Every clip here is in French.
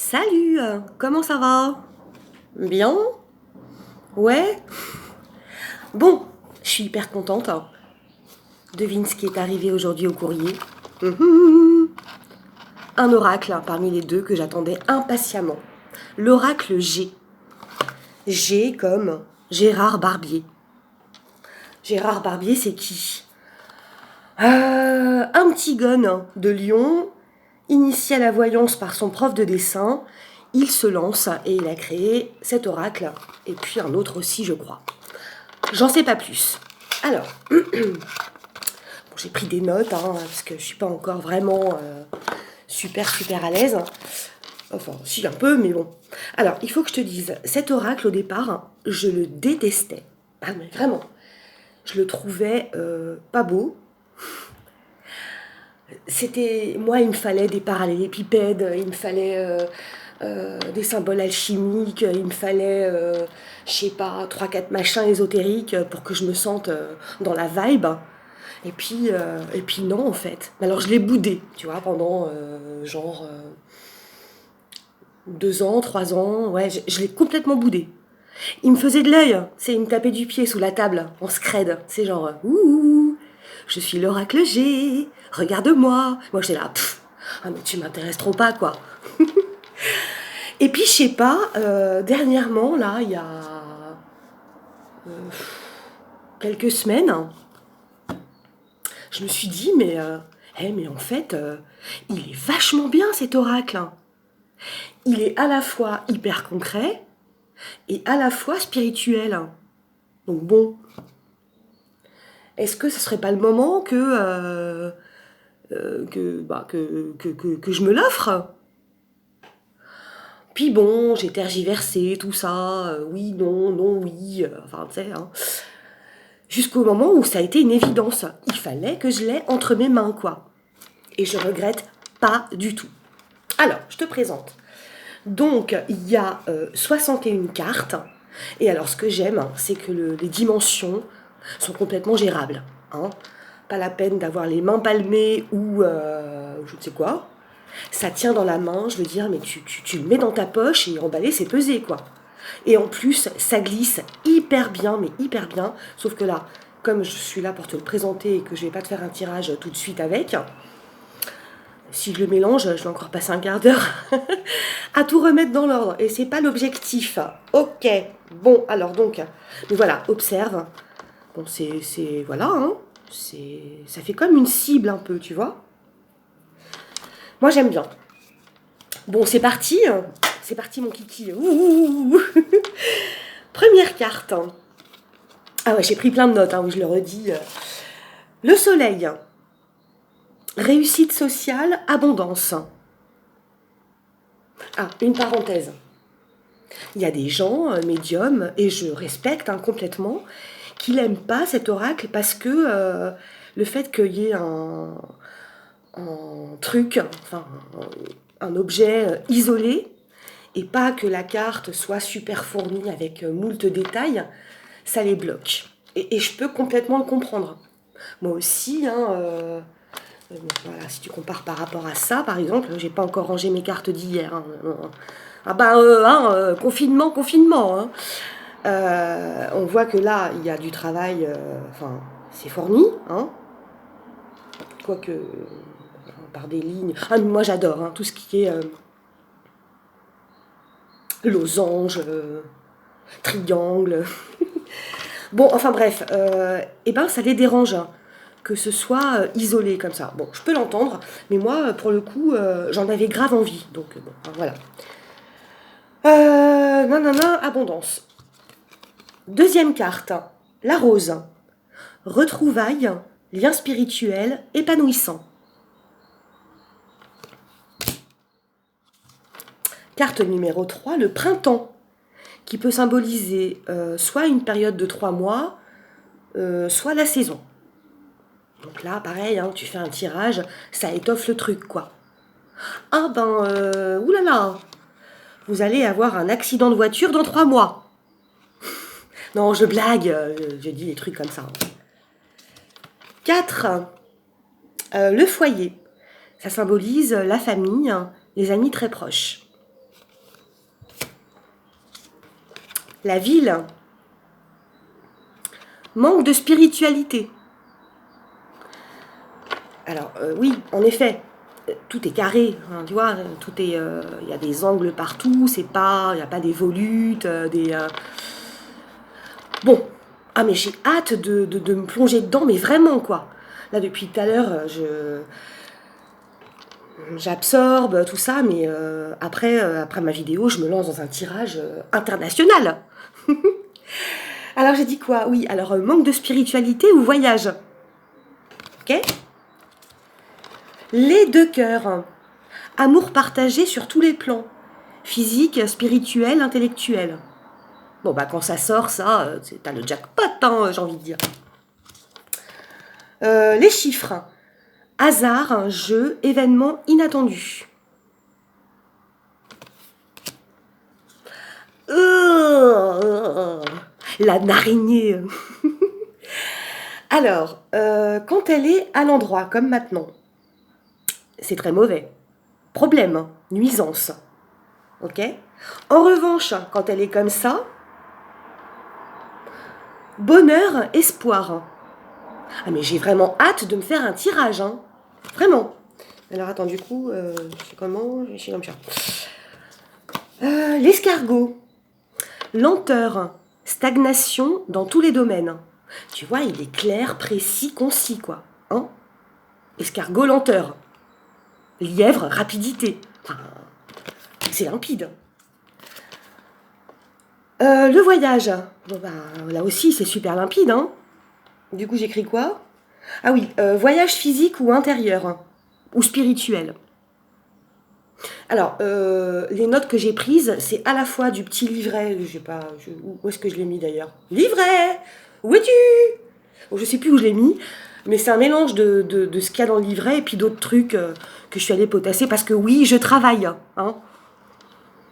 Salut, comment ça va? Bien? Ouais? Bon, je suis hyper contente, hein. Devine ce qui est arrivé aujourd'hui au courrier. Mhm. Un oracle, hein, parmi les deux que j'attendais impatiemment. L'oracle G. G comme Gérard Barbier. Gérard Barbier, c'est qui? Un petit gonne de Lyon, initié à la voyance par son prof de dessin. Il se lance et il a créé cet oracle, et puis un autre aussi, je crois. J'en sais pas plus. Alors, bon, j'ai pris des notes, hein, parce que je suis pas encore vraiment super à l'aise. Enfin, si un peu, mais bon. Alors, il faut que je te dise, cet oracle au départ, je le détestais. Ah mais vraiment, je le trouvais pas beau. C'était, moi, il me fallait des parallélépipèdes, il me fallait des symboles alchimiques, il me fallait, je sais pas, trois quatre machins ésotériques pour que je me sente dans la vibe. Et puis non, en fait. Alors je l'ai boudé, tu vois, pendant genre 2 ans, 3 ans. Ouais, je l'ai complètement boudé. Il me faisait de l'œil, c'est il me tapait du pied sous la table, en scred. C'est genre, ouh, je suis l'oracle G, regarde-moi. Moi j'étais là, ah mais tu m'intéresses trop pas, quoi. Et puis je sais pas, dernièrement, là, il y a quelques semaines, je me suis dit, mais en fait, il est vachement bien cet oracle, hein. Il est à la fois hyper concret et à la fois spirituel. Donc bon, est-ce que ce serait pas le moment que je me l'offre? Puis bon, j'ai tergiversé, tout ça, oui, non, non, oui, enfin, tu sais, hein. Jusqu'au moment où ça a été une évidence. Il fallait que je l'aie entre mes mains, quoi. Et je regrette pas du tout. Alors, je te présente. Donc, il y a 61 cartes. Et alors, ce que j'aime, c'est que les dimensions sont complètement gérables, hein. Pas la peine d'avoir les mains palmées ou je ne sais quoi. Ça tient dans la main, je veux dire, mais tu le mets dans ta poche et emballer, c'est pesé, quoi. Et en plus, ça glisse hyper bien, mais hyper bien. Sauf que là, comme je suis là pour te le présenter et que je vais pas te faire un tirage tout de suite avec, si je le mélange, je vais encore passer un quart d'heure à tout remettre dans l'ordre. Et c'est pas l'objectif. Ok, bon, alors donc, mais voilà, observe. Bon, voilà, hein. Ça fait comme une cible un peu, tu vois. Moi, j'aime bien. Bon, c'est parti. C'est parti, mon kiki. Ouh. Première carte. Ah ouais, j'ai pris plein de notes, hein, oui, je le redis. Le soleil. Réussite sociale, abondance. Ah, une parenthèse. Il y a des gens, médiums, et je respecte, hein, complètement, qui n'aiment pas cet oracle parce que le fait qu'il y ait un truc, enfin un objet isolé, et pas que la carte soit super fournie avec moult détails, ça les bloque. Et je peux complètement le comprendre. Moi aussi, hein, voilà, si tu compares par rapport à ça, par exemple, j'ai pas encore rangé mes cartes d'hier, hein. Ah bah, confinement, hein. On voit que là, il y a du travail, enfin, c'est fourni, hein. Quoique, par des lignes. Ah, mais moi j'adore, hein, tout ce qui est losange, triangle. Bon, enfin bref, et ben ça les dérange, hein, que ce soit isolé comme ça. Bon, je peux l'entendre, mais moi, pour le coup, j'en avais grave envie. Donc, bon, hein, voilà. Nanana, abondance. Deuxième carte, la rose. Retrouvailles, lien spirituel, épanouissant. Carte numéro 3, le printemps, qui peut symboliser soit une période de 3 mois, soit la saison. Donc là, pareil, hein, tu fais un tirage, ça étoffe le truc, quoi. Ah ben, oulala, vous allez avoir un accident de voiture dans 3 mois. Non, je blague, je dis des trucs comme ça. 4. Le foyer. Ça symbolise la famille, les amis très proches. La ville manque de spiritualité. Alors, oui, en effet, tout est carré, hein, tu vois, tout est, y a des angles partout, il n'y a pas des volutes, Bon, ah mais j'ai hâte de me plonger dedans, mais vraiment, quoi. Là, depuis tout à l'heure, j'absorbe tout ça, mais après ma vidéo, je me lance dans un tirage international. Alors, j'ai dit quoi? Oui, alors, manque de spiritualité ou voyage? Ok? Les deux cœurs. Amour partagé sur tous les plans. Physique, spirituel, intellectuel. Bon, bah, quand ça sort, ça, t'as le jackpot, hein, j'ai envie de dire. Les chiffres. Hasard, jeu, événement inattendu. La narinier. Alors, quand elle est à l'endroit, comme maintenant, c'est très mauvais. Problème, hein, nuisance. Ok? En revanche, quand elle est comme ça, bonheur, espoir. Ah, mais j'ai vraiment hâte de me faire un tirage, hein. Vraiment. Alors, attends, du coup, je sais comment, je suis comme ça. L'escargot. Lenteur, stagnation dans tous les domaines. Tu vois, il est clair, précis, concis, quoi. Hein? Escargot, lenteur. Lièvre, rapidité. Enfin, c'est limpide. Le voyage. Bon, bah, là aussi, c'est super limpide, hein. Du coup, j'écris quoi? Ah oui, voyage physique ou intérieur, hein, ou spirituel. Alors, les notes que j'ai prises, c'est à la fois du petit livret, je sais pas, où est-ce que je l'ai mis d'ailleurs? Livret! Où es-tu? Bon, je sais plus où je l'ai mis, mais c'est un mélange de ce qu'il y a dans le livret et puis d'autres trucs que je suis allée potasser parce que oui, je travaille. Hein.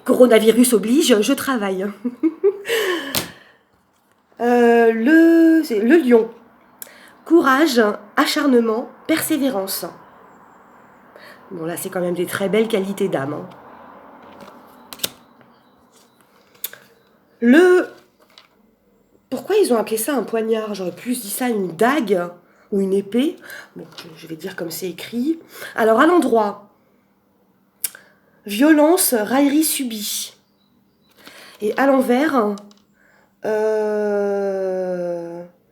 Coronavirus oblige, je travaille. Le lion. Courage, acharnement, persévérance. Bon, là, c'est quand même des très belles qualités d'âme. Hein. Pourquoi ils ont appelé ça un poignard? J'aurais plus dit ça une dague ou une épée. Bon, je vais dire comme c'est écrit. Alors, à l'endroit, violence, raillerie subie. Et à l'envers, la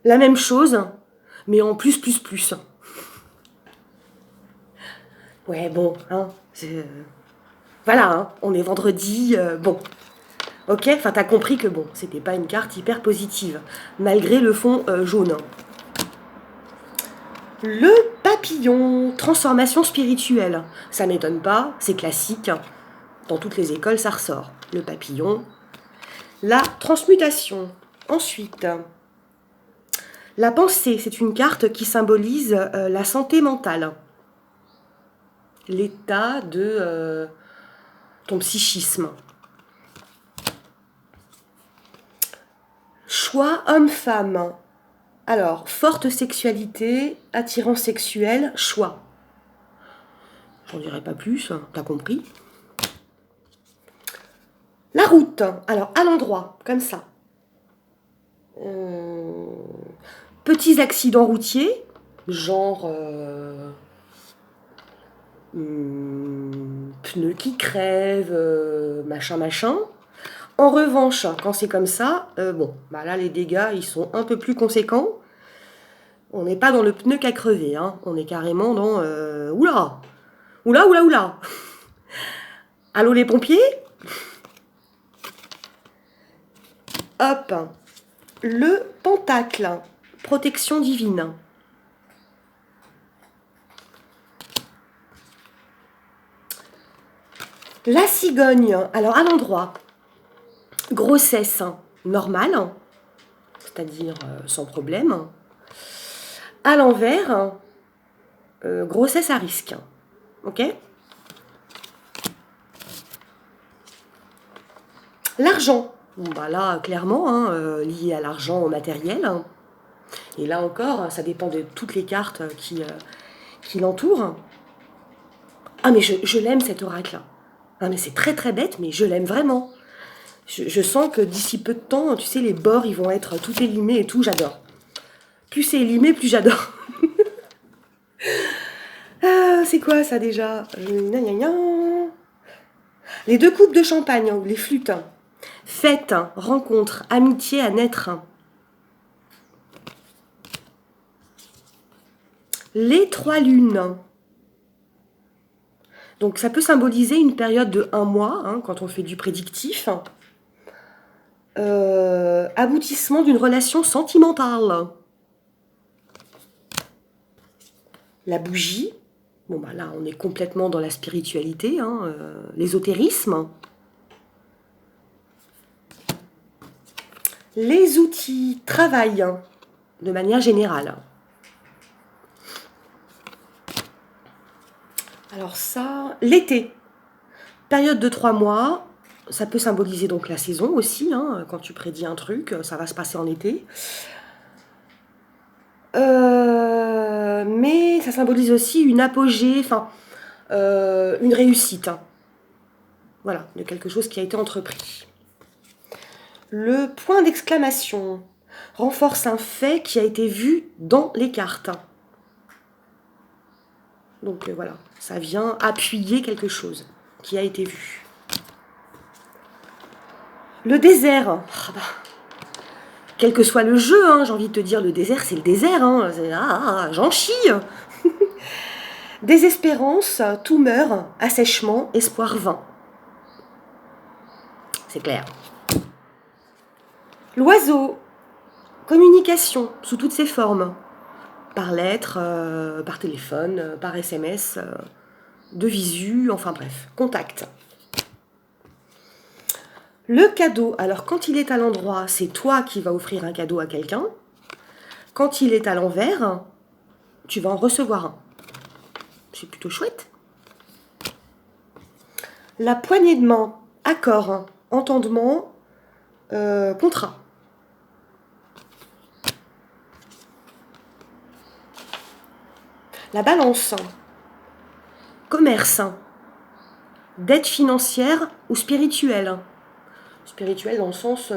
même chose, mais en plus, plus, plus. Ouais, bon, hein, voilà, hein, on est vendredi, bon. Ok, enfin t'as compris que bon, c'était pas une carte hyper positive, malgré le fond jaune. Le papillon, transformation spirituelle. Ça m'étonne pas, c'est classique. Dans toutes les écoles, ça ressort. Le papillon. La transmutation. Ensuite, la pensée, c'est une carte qui symbolise la santé mentale. L'état de ton psychisme. Choix homme-femme. Alors, forte sexualité, attirance sexuelle, choix. J'en dirai pas plus, t'as compris. La route, alors à l'endroit, comme ça. Petits accidents routiers, genre pneus qui crèvent, machin. En revanche, quand c'est comme ça, bon, bah là les dégâts ils sont un peu plus conséquents. On n'est pas dans le pneu qui a crevé, hein. On est carrément dans oula. Allô les pompiers? Hop, le pentacle, protection divine. La cigogne, alors à l'endroit, grossesse normale, c'est-à-dire sans problème. À l'envers, grossesse à risque. Ok? L'argent. Bon, bah là, clairement, hein, lié à l'argent, au matériel. Hein. Et là encore, ça dépend de toutes les cartes qui l'entourent. Ah, mais je l'aime cet oracle. Ah, mais c'est très très bête, mais je l'aime vraiment. Je sens que d'ici peu de temps, tu sais, les bords, ils vont être tout élimés et tout, j'adore. Plus c'est élimé, plus j'adore. Ah, c'est quoi ça déjà? Gna, gna, gna. Les 2 coupes de champagne, ou les flûtes. Fête, rencontre, amitié à naître. Les 3 lunes. Donc ça peut symboliser une période de 1 mois, hein, quand on fait du prédictif. Aboutissement d'une relation sentimentale. La bougie. Bon, bah là, on est complètement dans la spiritualité, hein, l'ésotérisme. Les outils, travail, hein, de manière générale. Alors ça, l'été. Période de 3 mois. Ça peut symboliser donc la saison aussi, hein, quand tu prédis un truc, ça va se passer en été. Mais ça symbolise aussi une apogée, enfin, une réussite. Hein. Voilà, de quelque chose qui a été entrepris. Le point d'exclamation renforce un fait qui a été vu dans les cartes. Donc voilà, ça vient appuyer quelque chose qui a été vu. Le désert. Ah bah, quel que soit le jeu, hein, j'ai envie de te dire, le désert, c'est le désert. Hein, j'en chie. Désespérance, tout meurt, assèchement, espoir vain. C'est clair. L'oiseau, communication sous toutes ses formes. Par lettre, par téléphone, par SMS, de visu, enfin bref, contact. Le cadeau, alors quand il est à l'endroit, c'est toi qui vas offrir un cadeau à quelqu'un. Quand il est à l'envers, tu vas en recevoir un. C'est plutôt chouette. La poignée de main, accord, entendement, contrat. La balance, commerce, dette financière ou spirituelle. Spirituelle dans le sens,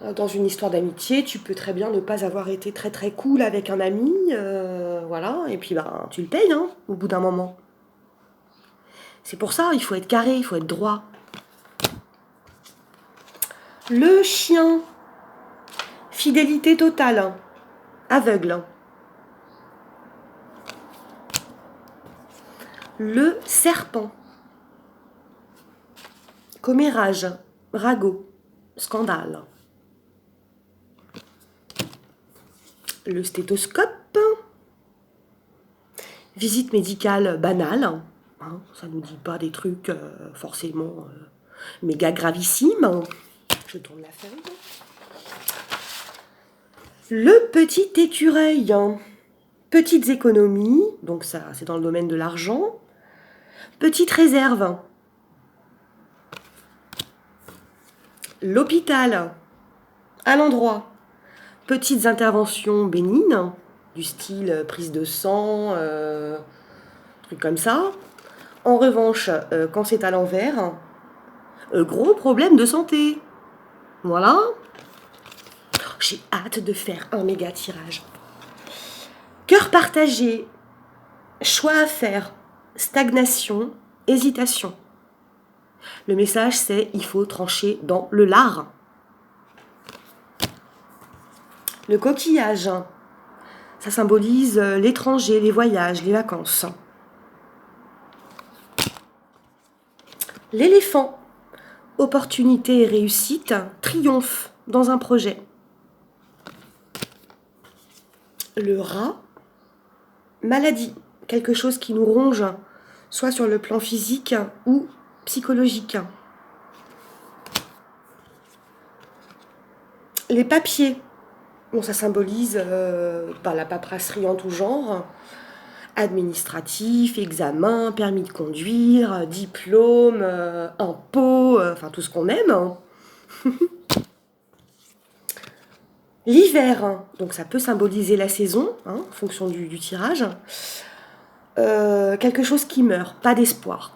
dans une histoire d'amitié, tu peux très bien ne pas avoir été très très cool avec un ami, voilà, et puis ben, tu le payes hein, au bout d'un moment. C'est pour ça, il faut être carré, il faut être droit. Le chien, fidélité totale, aveugle. Le serpent, commérage, ragot, scandale. Le stéthoscope, visite médicale banale, hein, ça ne nous dit pas des trucs forcément méga gravissimes. Je tourne la feuille. Le petit écureuil, petites économies, donc ça c'est dans le domaine de l'argent. Petite réserve. L'hôpital, à l'endroit. Petites interventions bénignes, du style prise de sang, trucs comme ça. En revanche, quand c'est à l'envers, gros problème de santé. Voilà. J'ai hâte de faire un méga tirage. Cœur partagé, choix à faire, stagnation, hésitation. Le message c'est il faut trancher dans le lard. Le coquillage, ça symbolise l'étranger, les voyages, les vacances. L'éléphant, opportunité et réussite, triomphe dans un projet. Le rat, maladie, quelque chose qui nous ronge, soit sur le plan physique ou psychologique. Les papiers, bon, ça symbolise la paperasserie en tout genre, administratif, examen, permis de conduire, diplôme, impôts, enfin tout ce qu'on aime. Hein. L'hiver, donc ça peut symboliser la saison, hein, en fonction du tirage. Quelque chose qui meurt, pas d'espoir.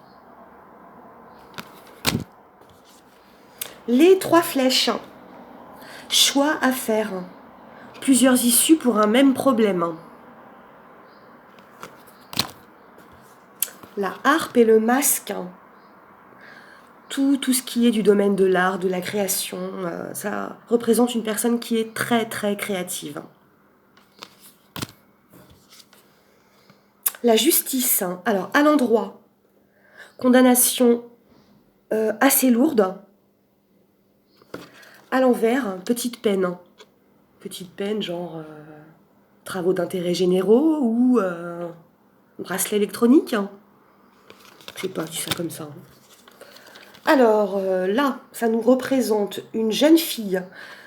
Les 3 flèches. Choix à faire. Plusieurs issues pour un même problème. La harpe et le masque. Tout ce qui est du domaine de l'art, de la création, ça représente une personne qui est très très créative. La justice, alors à l'endroit, condamnation assez lourde. À l'envers, petite peine. Petite peine, genre travaux d'intérêt généraux ou bracelet électronique. Je sais pas, dis ça comme ça. Alors là, ça nous représente une jeune fille.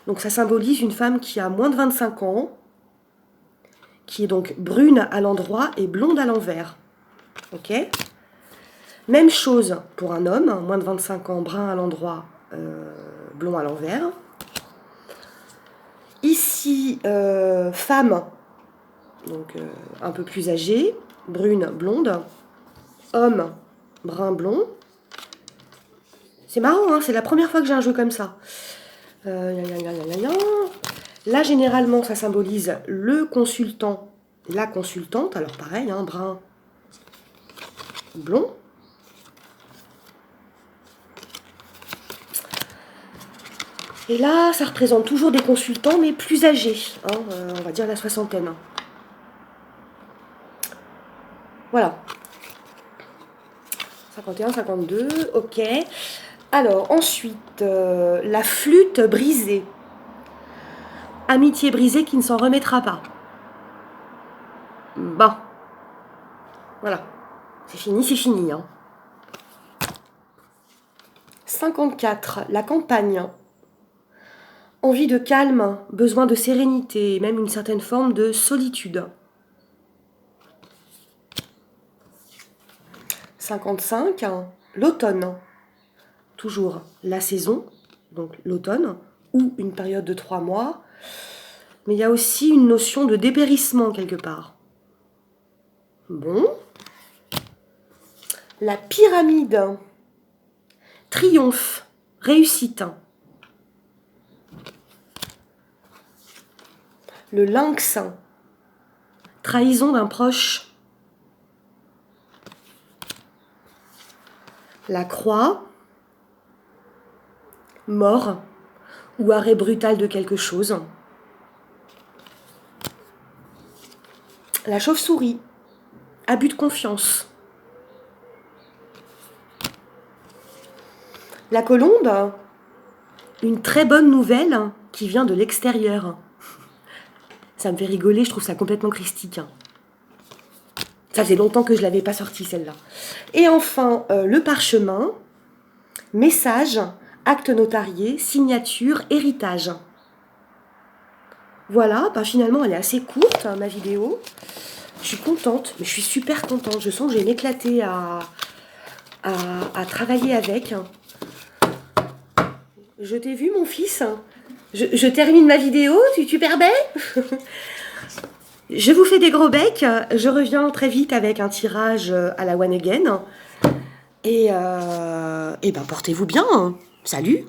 Donc ça symbolise une femme qui a moins de 25 ans, qui est donc brune à l'endroit et blonde à l'envers. Ok ? Même chose pour un homme, moins de 25 ans, brun à l'endroit, blond à l'envers. Ici, femme, donc un peu plus âgée, brune, blonde. Homme, brun, blond. C'est marrant, hein, c'est la première fois que j'ai un jeu comme ça. Là, généralement, ça symbolise le consultant, la consultante. Alors pareil, hein, brun, blond. Et là, ça représente toujours des consultants, mais plus âgés. Hein, on va dire la soixantaine. Voilà. 51, 52, ok. Alors, ensuite, la flûte brisée. Amitié brisée qui ne s'en remettra pas. Bon. Voilà. C'est fini, hein. 54, la campagne. Envie de calme, besoin de sérénité, même une certaine forme de solitude. 55, l'automne. Toujours la saison, donc l'automne, ou une période de 3 mois. Mais il y a aussi une notion de dépérissement quelque part. Bon. La pyramide. Triomphe, réussite. Le lynx. Trahison d'un proche. La croix. Mort ou arrêt brutal de quelque chose. La chauve-souris. Abus de confiance. La colombe. Une très bonne nouvelle qui vient de l'extérieur. Ça me fait rigoler, je trouve ça complètement christique. Ça faisait longtemps que je ne l'avais pas sortie, celle-là. Et enfin, le parchemin. Message, acte notarié, signature, héritage. Voilà, finalement, elle est assez courte, hein, ma vidéo. Je suis contente, mais je suis super contente. Je sens que je vais m'éclater à travailler avec. Je t'ai vu, mon fils. Je termine ma vidéo, tu permets? Je vous fais des gros becs. Je reviens très vite avec un tirage à la One Again. Et portez-vous bien. Salut!